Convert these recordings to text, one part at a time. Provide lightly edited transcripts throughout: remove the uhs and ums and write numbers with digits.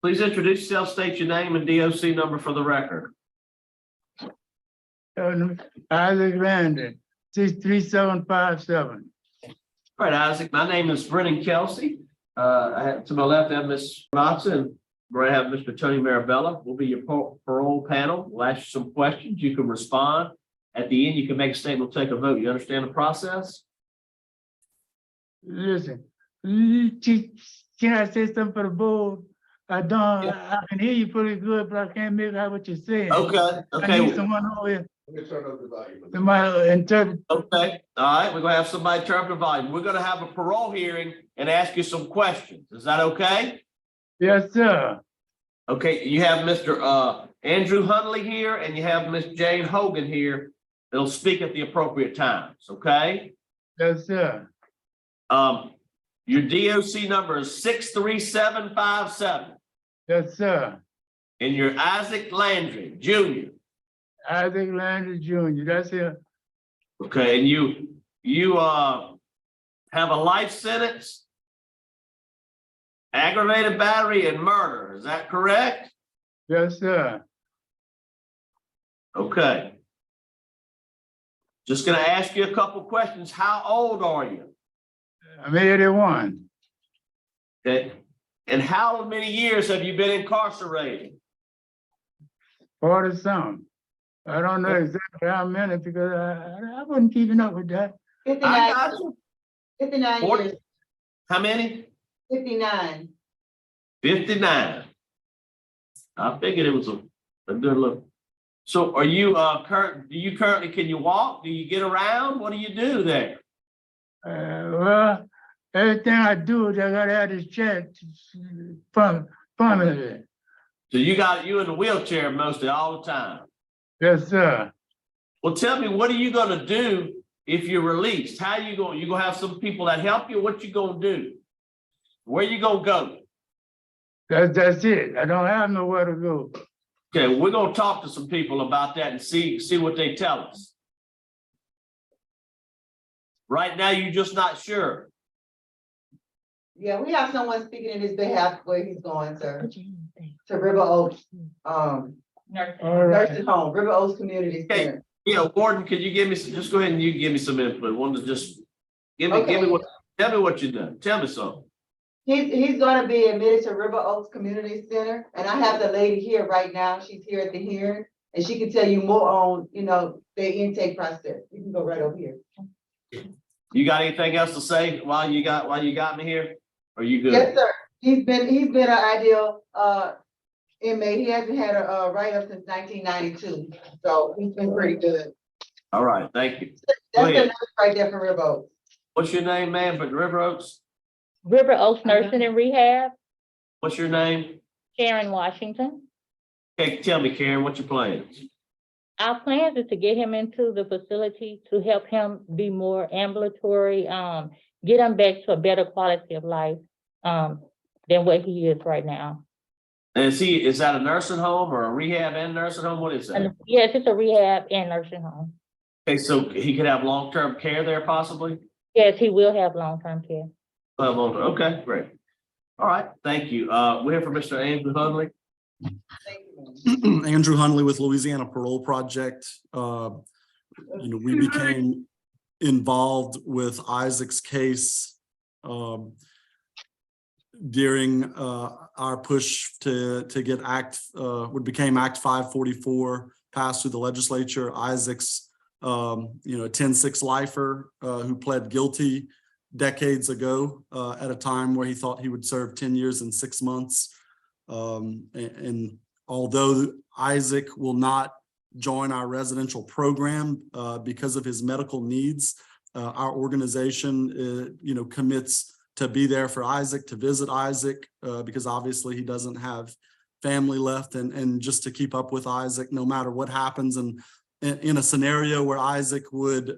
Please introduce yourself, state your name and DOC number for the record. Isaac Landry, 63757. All right, Isaac, my name is Brennan Kelsey. To my left, I have Ms. Watson. Right, I have Mr. Tony Marabella. We'll be your parole panel. We'll ask you some questions. You can respond. At the end, you can make a statement, take a vote. You understand the process? Listen, can I say something for the board? I don't, Yeah. I can hear you pretty good, but I can't make out what you're saying. Okay, I need okay, someone over here. Somebody interpret. okay. All right, we're gonna have somebody turn up the volume. We're gonna have a parole hearing and ask you some questions. Is that okay? Yes, sir. Okay, you have Mr. Andrew Huntley here and you have Ms. Jane Hogan here. That'll speak at the appropriate times, okay? Yes, sir. Your DOC number is 63757 Yes, sir. and you're Isaac Landry Jr. Isaac Landry Jr. That's it. Okay, and you have a life sentence, aggravated battery and murder. Is that correct? Yes, sir. Okay. Just gonna ask you a couple questions. How old are you? I'm 81. Okay. And how many years have you been incarcerated? 40 something. I don't know exactly how many because I wasn't keeping up with that. I 59, got you. 59 40. years, How many? 59. 59. I figured it was a good look. So are you currently, can you walk? Do you get around? What do you do there? Well, everything I do, I gotta have this check permanently. So you in the wheelchair mostly all the time. Yes, sir. Well, tell me, what are you gonna do if you're released? How you gonna have some people that help you? What you gonna do? Where you gonna go? That's it. I don't have nowhere to go. Okay, we're gonna talk to some people about that and see what they tell us. Right now, you're just not sure. Yeah, we have someone speaking in his behalf where he's going, sir. To River Oaks, All right. nursing home, River Oaks Community Okay. Center. Warden, could you give me some, just go ahead and you give me some input. One to just give me Okay. tell me what you done. Tell me something. He's gonna be admitted to River Oaks Community Center, and I have the lady here right now. She's here at the hearing, and she can tell you more on, the intake process. You can go right over here. You got anything else to say while you got me here? Are you good? Yes, sir. He's been an ideal, inmate. He hasn't had a write-up since 1992, so he's been pretty good. All right, thank you. That's ahead. the nurse right there for River Oaks. What's your name, ma'am, for River Oaks? River Oaks Nursing and Rehab, What's your name? Sharon Washington. Okay, tell me, Karen, what's your plans? Our plans is to get him into the facility to help him be more ambulatory, get him back to a better quality of life than what he is right now. And is that a nursing home or a rehab and nursing home? What is that? And yes, it's a rehab and nursing home. Okay, so he could have long-term care there possibly? Yes, he will have long-term care. Okay, great. All right, thank you. We're here for Mr. Andrew Huntley. Thank you. Andrew Huntley with Louisiana Parole Project. We became involved with Isaac's case during our push to get what became Act 544 passed through the legislature. Isaac's, a 10-6 lifer who pled guilty decades ago at a time where he thought he would serve 10 years and 6 months. And although Isaac will not join our residential program because of his medical needs, our organization, commits to be there for Isaac, to visit Isaac, because obviously he doesn't have family left, and just to keep up with Isaac no matter what happens. And in a scenario where Isaac would,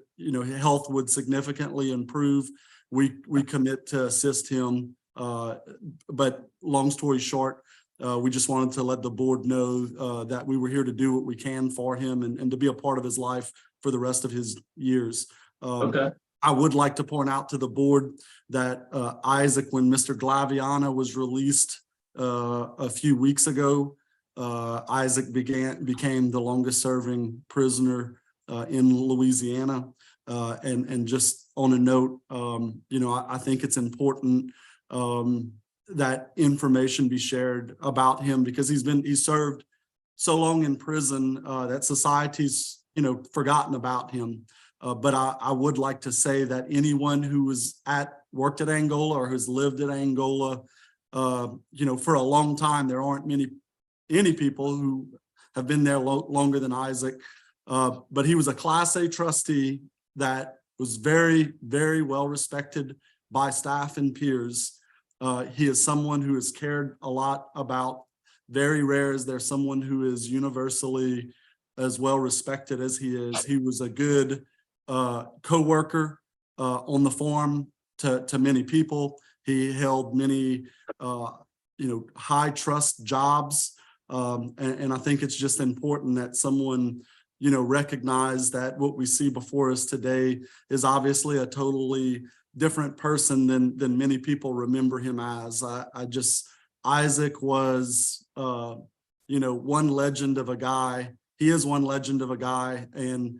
health would significantly improve, we commit to assist him. But long story short, we just wanted to let the board know that we were here to do what we can for him and to be a part of his life for the rest of his years. Okay. I would like to point out to the board that Isaac, when Mr. Glaviana was released a few weeks ago. Isaac became the longest serving prisoner in Louisiana. And just on a note, I think it's important that information be shared about him, because he served so long in prison that society's forgotten about him. But I would like to say that anyone who worked at Angola or who's lived at Angola, for a long time, there aren't any people who have been there longer than Isaac. But he was a Class A trustee that was very, very well respected by staff and peers. He is someone who has cared a lot about. Very rare is there someone who is universally as well respected as he is. He was a good co-worker on the farm to many people. He held many high trust jobs. And I think it's just important that someone recognize that what we see before us today is obviously a totally different person than many people remember him as. Isaac was, one legend of a guy. He is one legend of a guy, and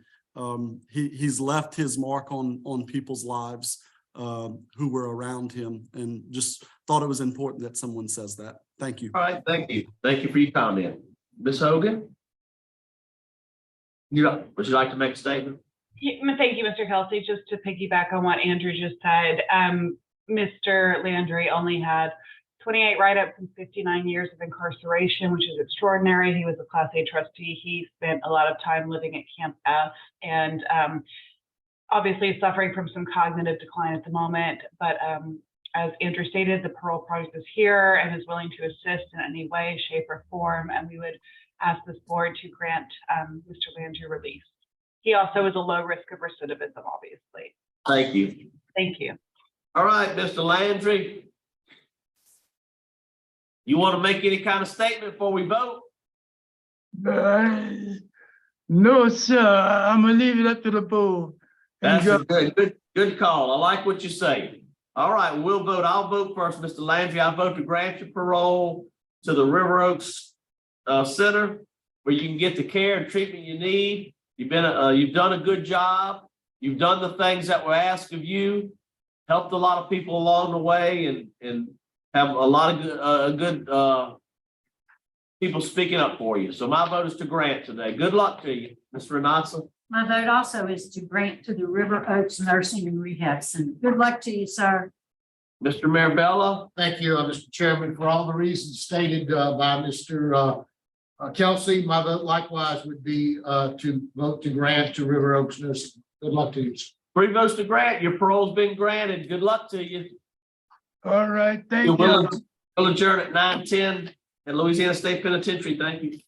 he's left his mark on people's lives who were around him, and just thought it was important that someone says that. Thank you. All right, thank you. Thank you for your comment. Ms. Hogan? Would you like to make a statement? Yeah, thank you, Mr. Kelsey. Just to piggyback on what Andrew just said, Mr. Landry only had 28 write-ups and 59 years of incarceration, which is extraordinary. He was a Class A trustee. He spent a lot of time living at Camp F, and obviously suffering from some cognitive decline at the moment. But as Andrew stated, the Parole Project is here and is willing to assist in any way, shape, or form, and we would ask this board to grant Mr. Landry release. He also is a low risk of recidivism, obviously. Thank you. Thank you. All right, Mr. Landry. You want to make any kind of statement before we vote? No, sir. I'm gonna leave it up to the board. That's a good call. I like what you say. All right, we'll vote. I'll vote first, Mr. Landry. I vote to grant your parole to the River Oaks Center, where you can get the care and treatment you need. You've done a good job. You've done the things that were asked of you, helped a lot of people along the way, and have a lot of good people speaking up for you. So my vote is to grant today. Good luck to you, Ms. Renatza. My vote also is to grant to the River Oaks Nursing and Rehab Center. Good luck to you, sir. Mr. Marabella. Thank you, Mr. Chairman, for all the reasons stated by Mr. Kelsey. My vote likewise would be to vote to grant to River Oaks Nursing. Good luck to you. 3 votes to grant. Your parole's been granted. Good luck to you. All right, thank you. We'll adjourn at 9:10 at Louisiana State Penitentiary. Thank you.